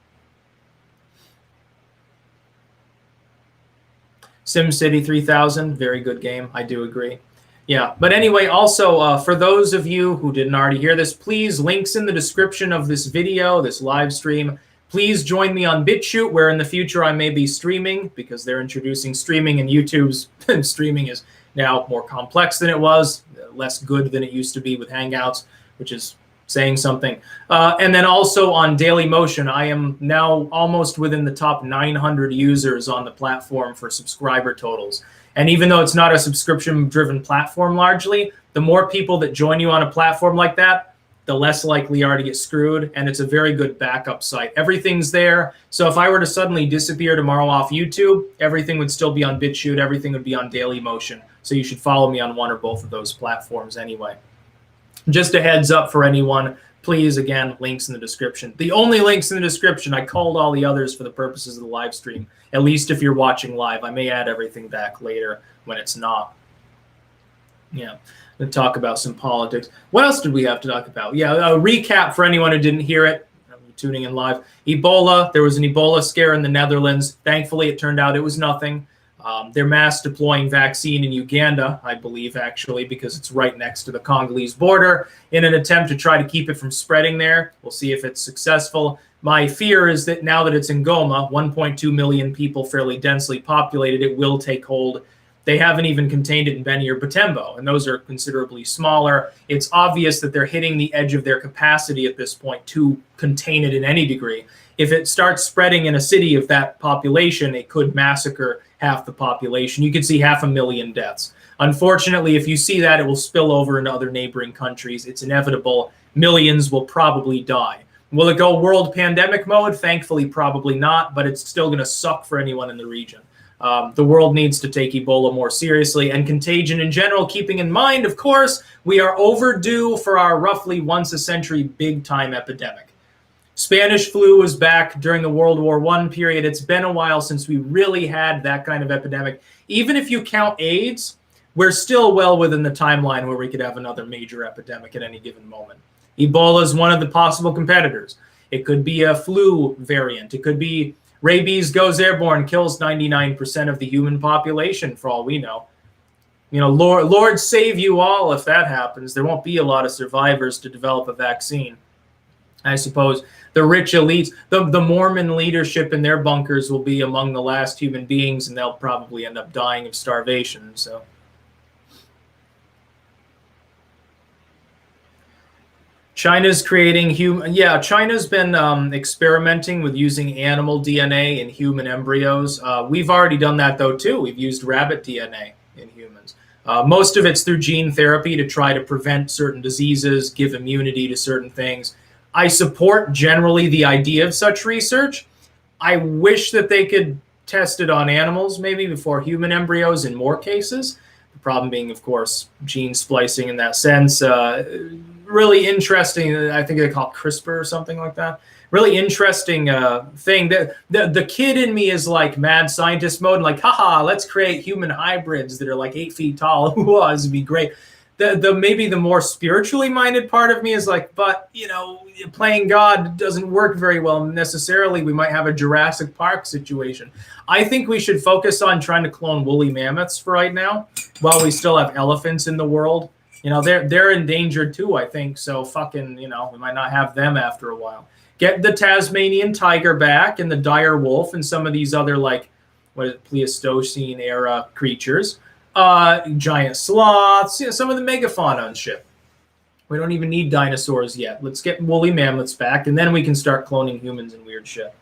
SimCity 3000, very good game. I do agree. Yeah, but anyway, also for those of you who didn't already hear this, please, links in the description of this video, this live stream. Please join me on Bitchute, where in the future I may be streaming because they're introducing streaming, and YouTube's streaming is now more complex than it was, less good than it used to be with Hangouts, which is saying something. And then also on Dailymotion, I am now almost within the top 900 users on the platform for subscriber totals. And even though it's not a subscription-driven platform largely, the more people that join you on a platform like that, the less likely you are to get screwed, and it's a very good backup site. Everything's there. So if I were to suddenly disappear tomorrow off YouTube, everything would still be on Bitchute. Everything would be on Dailymotion. So you should follow me on one or both of those platforms anyway. Just a heads up for anyone, please, again, links in the description. The only links in the description. I called all the others for the purposes of the live stream, at least if you're watching live. I may add everything back later when it's not. Yeah, to talk about some politics. What else did we have to talk about? Yeah, a recap for anyone who didn't hear it, tuning in live. Ebola, there was an Ebola scare in the Netherlands. Thankfully, it turned out it was nothing. They're mass deploying vaccine in Uganda, I believe, actually, because it's right next to the Congolese border in an attempt to try to keep it from spreading there. We'll see if it's successful. My fear is that now that it's in Goma, 1.2 million people, fairly densely populated, it will take hold. They haven't even contained it in Beni or Butembo, and those are considerably smaller. It's obvious that they're hitting the edge of their capacity at this point to contain it in any degree. If it starts spreading in a city of that population, it could massacre half the population. You could see 500,000 deaths. Unfortunately, if you see that, it will spill over into other neighboring countries. It's inevitable. Millions will probably die. Will it go world pandemic mode? Thankfully, probably not, but it's still going to suck for anyone in the region. The world needs to take Ebola more seriously, and contagion in general, keeping in mind, of course, we are overdue for our roughly once-a-century big-time epidemic. Spanish flu was back during the World War I period. It's been a while since we really had that kind of epidemic. Even if you count AIDS, we're still well within the timeline where we could have another major epidemic at any given moment. Ebola is one of the possible competitors. It could be a flu variant. It could be rabies goes airborne, kills 99% of the human population, for all we know. You know, Lord save you all if that happens. There won't be a lot of survivors to develop a vaccine. I suppose the rich elites, the Mormon leadership in their bunkers will be among the last human beings, and they'll probably end up dying of starvation. So, China's creating human. Yeah, China's been experimenting with using animal DNA in human embryos. We've already done that though too. We've used rabbit DNA in humans. Most of it's through gene therapy to try to prevent certain diseases, give immunity to certain things. I support generally the idea of such research. I wish that they could test it on animals maybe before human embryos in more cases. The problem being, of course, gene splicing in that sense. really interesting. I think they call it CRISPR or something like that. Really interesting thing. The kid in me is like mad scientist mode, and like, haha, let's create human hybrids that are like 8 feet tall. Ooh, this would be great. The maybe the more spiritually minded part of me is like, but playing God doesn't work very well necessarily. We might have a Jurassic Park situation. I think we should focus on trying to clone woolly mammoths for right now, while we still have elephants in the world. They're endangered too, I think. So fucking, we might not have them after a while. Get the Tasmanian tiger back and the dire wolf and some of these other Pleistocene era creatures. Giant sloths, some of the megafauna and shit. We don't even need dinosaurs yet. Let's get woolly mammoths back, and then we can start cloning humans and weird shit.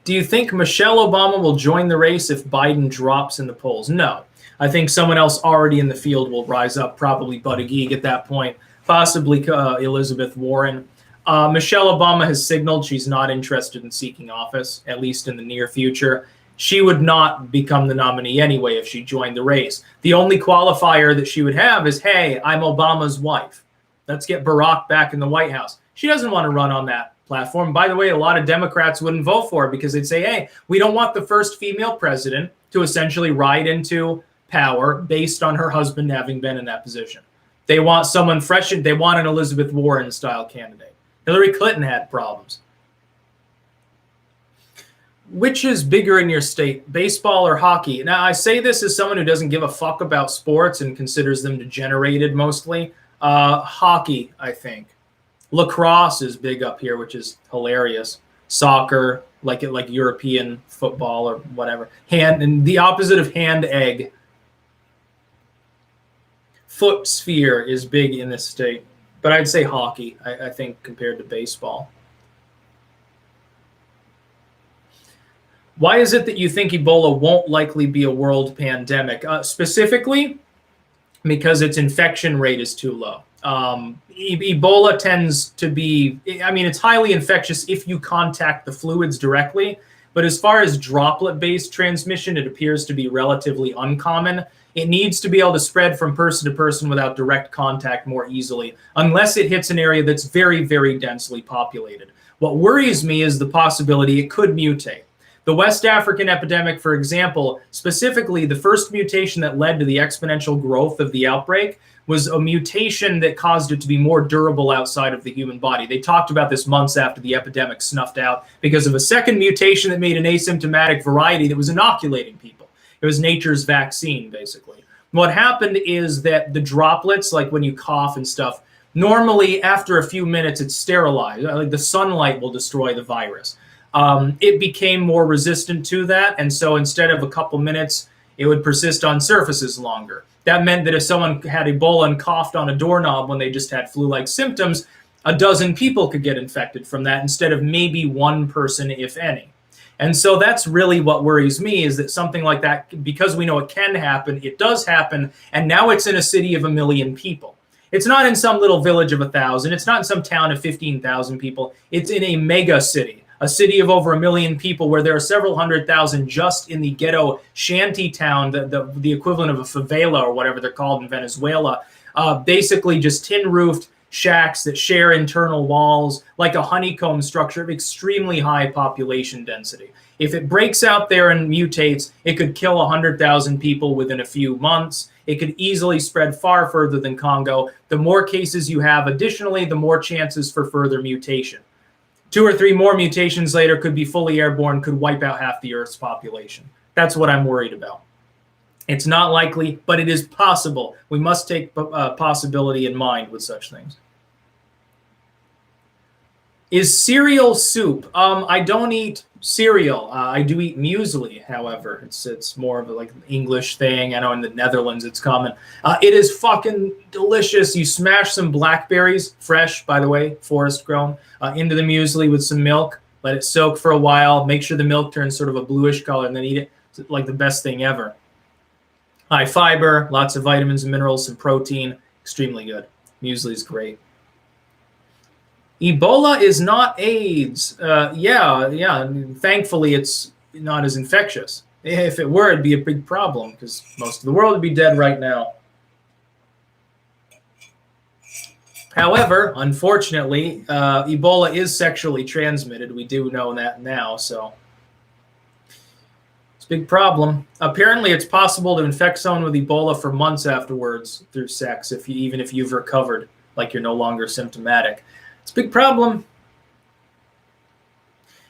Do you think Michelle Obama will join the race if Biden drops in the polls? No. I think someone else already in the field will rise up, probably Buttigieg at that point, possibly Elizabeth Warren. Michelle Obama has signaled she's not interested in seeking office, at least in the near future. She would not become the nominee anyway if she joined the race. The only qualifier that she would have is, hey, I'm Obama's wife. Let's get Barack back in the White House. She doesn't want to run on that platform. By the way, a lot of Democrats wouldn't vote for her because they'd say, hey, we don't want the first female president to essentially ride into power based on her husband having been in that position. They want someone fresh. They want an Elizabeth Warren style candidate. Hillary Clinton had problems. Which is bigger in your state, baseball or hockey? Now, I say this as someone who doesn't give a fuck about sports and considers them degenerated mostly. Hockey, I think. Lacrosse is big up here, which is hilarious. Soccer, like European football or whatever. And the opposite of hand egg. Foot sphere is big in this state. But I'd say hockey, I think, compared to baseball. Why is it that you think Ebola won't likely be a world pandemic? Specifically, because its infection rate is too low. Ebola tends to be, it's highly infectious if you contact the fluids directly. But as far as droplet-based transmission, it appears to be relatively uncommon. It needs to be able to spread from person to person without direct contact more easily, unless it hits an area that's very, very densely populated. What worries me is the possibility it could mutate. The West African epidemic, for example, specifically the first mutation that led to the exponential growth of the outbreak was a mutation that caused it to be more durable outside of the human body. They talked about this months after the epidemic snuffed out because of a second mutation that made an asymptomatic variety that was inoculating people. It was nature's vaccine, basically. What happened is that the droplets, like when you cough and stuff, normally after a few minutes it's sterilized. Like the sunlight will destroy the virus. It became more resistant to that, and so instead of a couple minutes, it would persist on surfaces longer. That meant that if someone had Ebola and coughed on a doorknob when they just had flu-like symptoms, a dozen people could get infected from that instead of maybe one person, if any. And so that's really what worries me, is that something like that, because we know it can happen, it does happen, and now it's in a city of 1 million people. It's not in some little village of 1,000. It's not in some town of 15,000 people. It's in a mega city, a city of over 1 million people where there are several 100,000 just in the ghetto shanty town, the equivalent of a favela or whatever they're called in Venezuela, basically just tin-roofed shacks that share internal walls, like a honeycomb structure of extremely high population density. If it breaks out there and mutates, it could kill 100,000 people within a few months. It could easily spread far further than Congo. The more cases you have, additionally, the more chances for further mutation. 2 or 3 more mutations later could be fully airborne, could wipe out half the Earth's population. That's what I'm worried about. It's not likely, but it is possible. We must take possibility in mind with such things. Is cereal soup? I don't eat cereal. I do eat muesli, however. It's more of a English thing. I know in the Netherlands it's common. It is fucking delicious. You smash some blackberries, fresh, by the way, forest grown, into the muesli with some milk. Let it soak for a while. Make sure the milk turns sort of a bluish color, and then eat it. It's like the best thing ever. High fiber, lots of vitamins and minerals, some protein. Extremely good. Muesli is great. Ebola is not AIDS. Yeah. Thankfully, it's not as infectious. If it were, it'd be a big problem because most of the world would be dead right now. However, unfortunately, Ebola is sexually transmitted. We do know that now, so it's a big problem. Apparently, it's possible to infect someone with Ebola for months afterwards through sex, even if you've recovered, like you're no longer symptomatic. It's a big problem.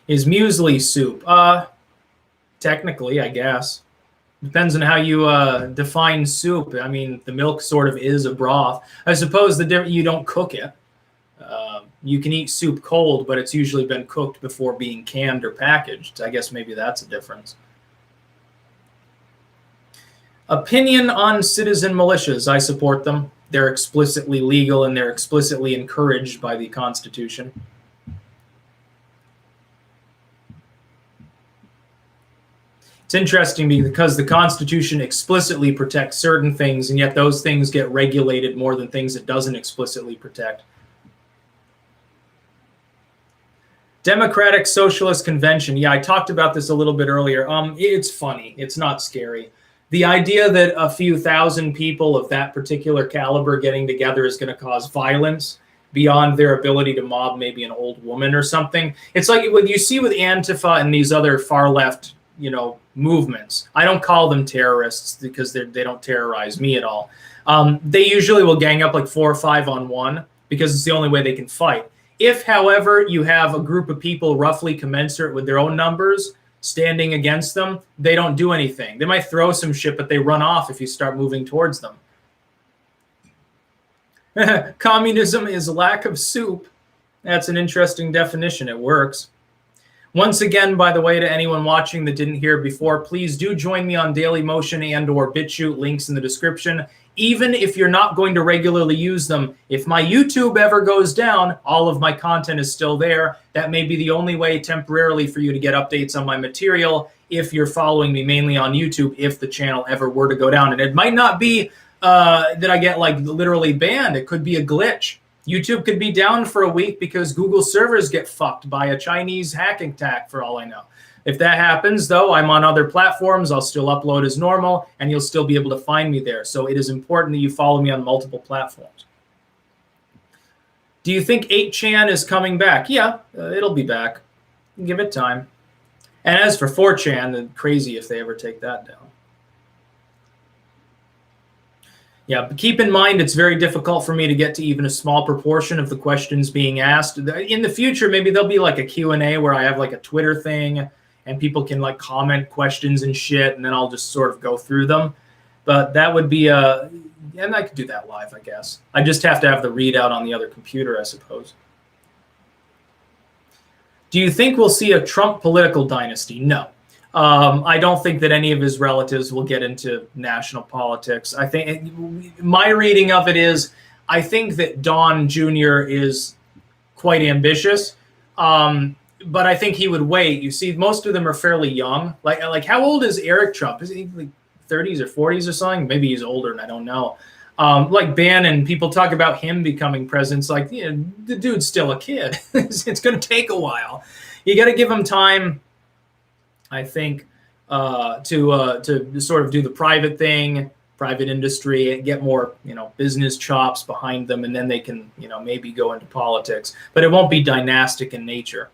Is muesli soup? Technically, I guess. Depends on how you define soup. I mean, the milk sort of is a broth. I suppose you don't cook it. You can eat soup cold, but it's usually been cooked before being canned or packaged. I guess maybe that's a difference. Opinion on citizen militias. I support them. They're explicitly legal and they're explicitly encouraged by the Constitution. It's interesting because the Constitution explicitly protects certain things, and yet those things get regulated more than things it doesn't explicitly protect. Democratic Socialist Convention. Yeah, I talked about this a little bit earlier. It's funny. It's not scary. The idea that a few thousand people of that particular caliber getting together is going to cause violence beyond their ability to mob maybe an old woman or something. It's like what you see with Antifa and these other far left movements. I don't call them terrorists because they don't terrorize me at all. They usually will gang up like 4 or 5 on one because it's the only way they can fight. If, however, you have a group of people roughly commensurate with their own numbers standing against them, they don't do anything. They might throw some shit, but they run off if you start moving towards them. Communism is lack of soup. That's an interesting definition. It works. Once again, by the way, to anyone watching that didn't hear before, please do join me on Dailymotion and or Bitchute, links in the description. Even if you're not going to regularly use them, if my YouTube ever goes down, all of my content is still there. That may be the only way temporarily for you to get updates on my material if you're following me mainly on YouTube, if the channel ever were to go down. And it might not be that I get like literally banned. It could be a glitch. YouTube could be down for a week because Google servers get fucked by a Chinese hacking attack, for all I know. If that happens, though, I'm on other platforms. I'll still upload as normal, and you'll still be able to find me there. So it is important that you follow me on multiple platforms. Do you think 8chan is coming back? Yeah, it'll be back. Give it time. And as for 4chan, then crazy if they ever take that down. Yeah, but keep in mind it's very difficult for me to get to even a small proportion of the questions being asked. In the future, maybe there'll be like a Q&A where I have like a Twitter thing and people can like comment questions and shit, and then I'll just sort of go through them. But that would be and I could do that live, I guess. I just have to have the readout on the other computer, I suppose. Do you think we'll see a Trump political dynasty? No. I don't think that any of his relatives will get into national politics. I think my reading of it is, I think that Don Jr. is quite ambitious, but I think he would wait. You see, most of them are fairly young. Like how old is Eric Trump? Is he like 30s or 40s or something? Maybe he's older, and I don't know. Like Bannon, people talk about him becoming president. It's like, the dude's still a kid. It's going to take a while. You got to give him time, I think, to sort of do the private thing, private industry, and get more, business chops behind them, and then they can, maybe go into politics. But it won't be dynastic in nature.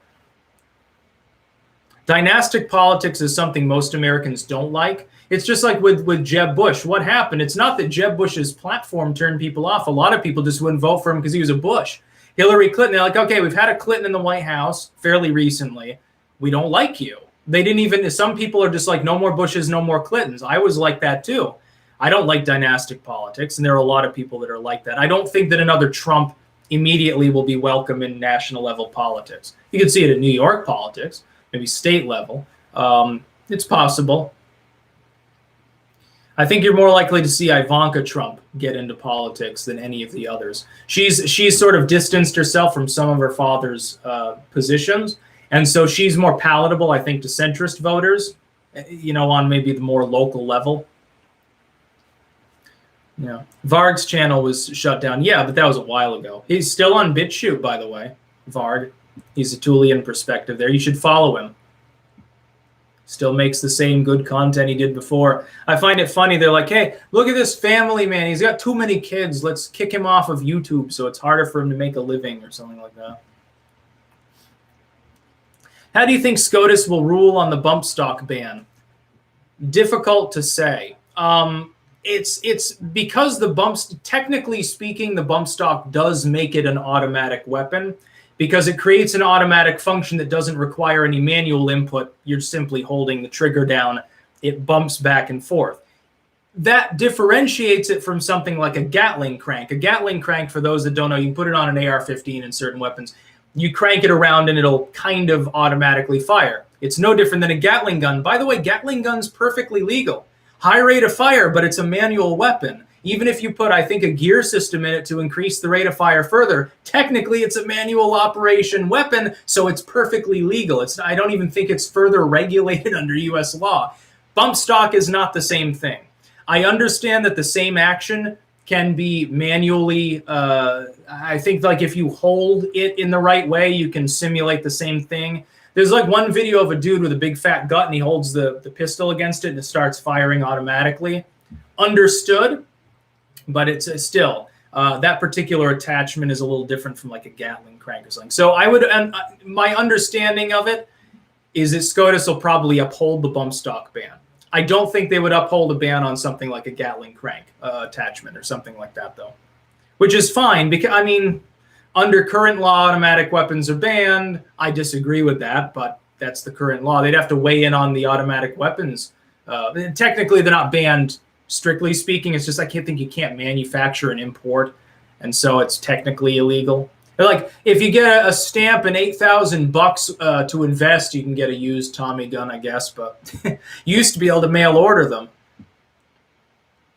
Dynastic politics is something most Americans don't like. It's just like with Jeb Bush. What happened? It's not that Jeb Bush's platform turned people off. A lot of people just wouldn't vote for him because he was a Bush. Hillary Clinton, they're like, okay, we've had a Clinton in the White House fairly recently. We don't like you. They didn't even, some people are just like, no more Bushes, no more Clintons. I was like that too. I don't like dynastic politics, and there are a lot of people that are like that. I don't think that another Trump immediately will be welcome in national level politics. You can see it in New York politics, maybe state level. It's possible. I think you're more likely to see Ivanka Trump get into politics than any of the others. She's sort of distanced herself from some of her father's positions. And so she's more palatable, I think, to centrist voters, on maybe the more local level. Yeah. Varg's channel was shut down. Yeah, but that was a while ago. He's still on BitChute, by the way, Varg. He's a Tulian perspective there. You should follow him. Still makes the same good content he did before. I find it funny. They're like, hey, look at this family man. He's got too many kids. Let's kick him off of YouTube so it's harder for him to make a living or something like that. How do you think SCOTUS will rule on the bump stock ban? Difficult to say. It's because the bumps, technically speaking, the bump stock does make it an automatic weapon. Because it creates an automatic function that doesn't require any manual input. You're simply holding the trigger down. It bumps back and forth. That differentiates it from something like a Gatling crank. A Gatling crank, for those that don't know, you can put it on an AR-15 in certain weapons. You crank it around and it'll kind of automatically fire. It's no different than a Gatling gun. By the way, Gatling gun's perfectly legal. High rate of fire, but it's a manual weapon. Even if you put, I think, a gear system in it to increase the rate of fire further, technically it's a manual operation weapon, so it's perfectly legal. I don't even think it's further regulated under U.S. law. Bump stock is not the same thing. I understand that the same action can be manually, I think like if you hold it in the right way, you can simulate the same thing. There's like one video of a dude with a big fat gut and he holds the pistol against it and it starts firing automatically. Understood. But it's still, that particular attachment is a little different from like a Gatling crank or something. So I would, my understanding of it is that SCOTUS will probably uphold the bump stock ban. I don't think they would uphold a ban on something like a Gatling crank attachment or something like that, though, which is fine because, I mean, under current law, automatic weapons are banned. I disagree with that, but that's the current law. They'd have to weigh in on the automatic weapons. Technically, they're not banned. Strictly speaking, it's just I can't think you can't manufacture and import, and so it's technically illegal. Like if you get a stamp and $8,000 to invest, you can get a used Tommy gun, I guess. But you used to be able to mail order them.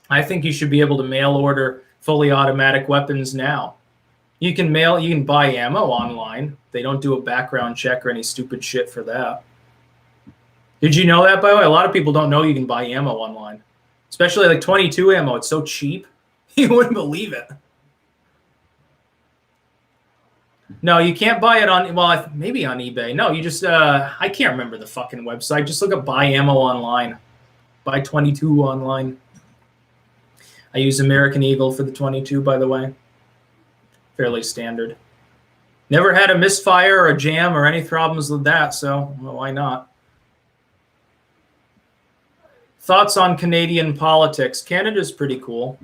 I think you should be able to mail order fully automatic weapons now. You can buy ammo online. They don't do a background check or any stupid shit for that. Did you know that, by the way? A lot of people don't know you can buy ammo online. Especially like 22 ammo. It's so cheap. You wouldn't believe it. No, you can't buy it on, well, maybe on eBay. No, you just, I can't remember the fucking website. Just look up buy ammo online. Buy 22 online. I use American Eagle for the 22, by the way. Fairly standard. Never had a misfire or a jam or any problems with that, so well, why not? Thoughts on Canadian politics. Canada's pretty cool.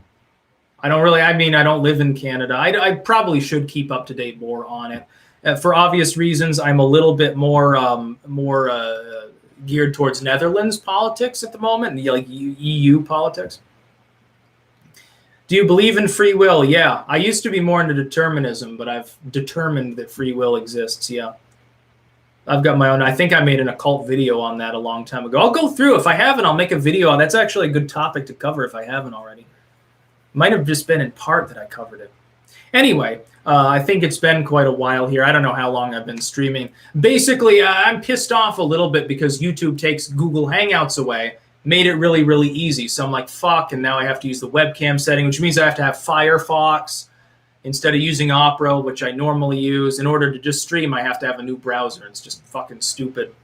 I don't live in Canada. I probably should keep up to date more on it. For obvious reasons, I'm a little bit more geared towards Netherlands politics at the moment, like EU politics. Do you believe in free will? Yeah. I used to be more into determinism, but I've determined that free will exists, yeah. I've got my own. I think I made an occult video on that a long time ago. I'll go through. If I haven't, I'll make a video on. That's actually a good topic to cover if I haven't already. Might have just been in part that I covered it. Anyway, I think it's been quite a while here. I don't know how long I've been streaming. Basically, I'm pissed off a little bit because YouTube takes Google Hangouts away, made it really, really easy. So I'm like, fuck, and now I have to use the webcam setting, which means I have to have Firefox instead of using Opera, which I normally use. In order to just stream, I have to have a new browser. It's just fucking stupid.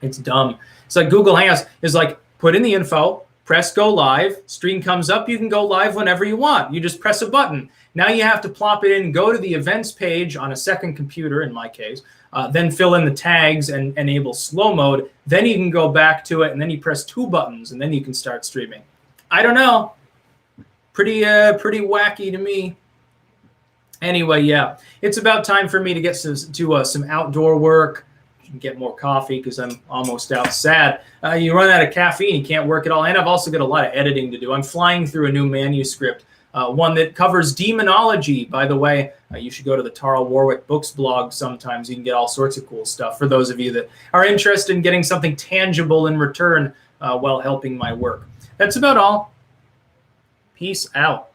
It's dumb. It's like Google Hangouts is like, put in the info, press go live, stream comes up, you can go live whenever you want. You just press a button. Now you have to plop it in, go to the events page on a second computer, in my case, then fill in the tags and enable slow mode. Then you can go back to it, and then you press 2 buttons, and then you can start streaming. I don't know. Pretty wacky to me. Anyway, yeah, it's about time for me to get to some outdoor work, get more coffee because I'm almost out. Sad. You run out of caffeine, you can't work at all. And I've also got a lot of editing to do. I'm flying through a new manuscript, one that covers demonology. By the way, you should go to the Tarl Warwick Books blog sometimes. You can get all sorts of cool stuff for those of you that are interested in getting something tangible in return while helping my work. That's about all. Peace out.